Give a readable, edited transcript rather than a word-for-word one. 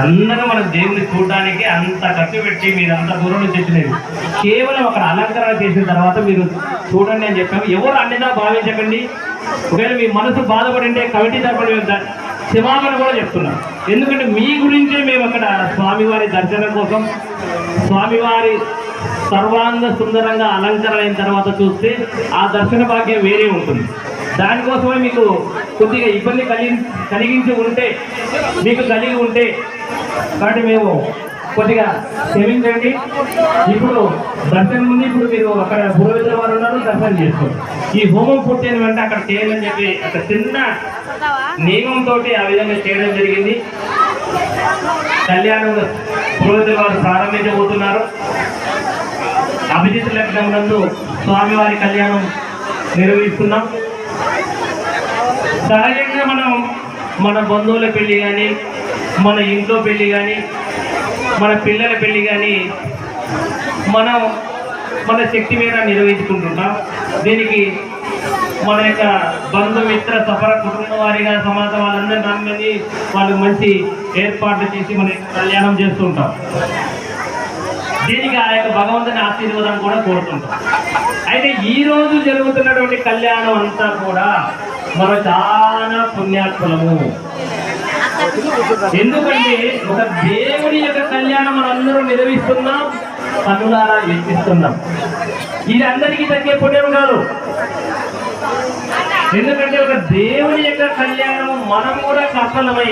అందరూ మన దేవుని చూడడానికి అంత ఖర్చు పెట్టి మీరు అంత దూరం నుంచి వచ్చినది కేవలం అక్కడ అలంకరణ చేసిన తర్వాత మీరు చూడండి అని చెప్పాము. ఎవరు అన్నిదా భావించకండి. ఒకవేళ మీ మనసు బాధపడింటే కమిటీ తరపున క్షమాపణ కూడా చెప్తున్నాం. ఎందుకంటే మీ గురించే మేము అక్కడ స్వామివారి దర్శనం కోసం స్వామివారి సర్వాంగ సుందరంగా అలంకరణ అయిన తర్వాత చూస్తే ఆ దర్శన భాగ్యం వేరే ఉంటుంది. దానికోసమే మీకు కొద్దిగా ఇబ్బంది కలిగి ఉంటే కాబట్టి మేము కొద్దిగా క్షమించండి. ఇప్పుడు దర్శనం ఉంది. ఇప్పుడు మీరు అక్కడ పురోహితుల వారు ఉన్నారు, దర్శనం చేసుకోండి. ఈ హోమం పుట్టిన వెంట అక్కడ చేయాలని చెప్పి అక్కడ చిన్న నియమంతో ఆ విధంగా చేయడం జరిగింది. కళ్యాణం పురోహితుల వారు ప్రారంభించబోతున్నారు. అభిజిత్ లగ్నం నందు స్వామివారి కళ్యాణం నిర్వహిస్తున్నాం. సహజంగా మనం మన బంధువుల పెళ్లి కానీ, మన ఇంట్లో పెళ్లి కానీ, మన పిల్లల పెళ్లి కానీ మనం మన శక్తి మీద నిర్వహించుకుంటుంటాం. దీనికి మన యొక్క బంధుమిత్ర సఫర కుటుంబ వారిగా సమాజం వాళ్ళందరూ నమ్మని వాళ్ళు మంచి ఏర్పాట్లు చేసి మన కళ్యాణం చేస్తుంటాం. దీనికి ఆ యొక్క భగవంతుని ఆశీర్వాదం కూడా కోరుతుంటాం. అయితే ఈ రోజు జరుగుతున్నటువంటి కళ్యాణం అంతా కూడా మనం చాలా పుణ్యాత్ములము. ఎందుకంటే ఒక దేవుడి యొక్క కళ్యాణం మనందరూ నిర్వహిస్తున్నాం, కన్నులారా ఎక్కిస్తున్నాం. ఇది అందరికీ తగ్గే పుణ్యం కాదు. ఎందుకంటే ఒక దేవుడి యొక్క కళ్యాణం మనం కూడా సఫలమై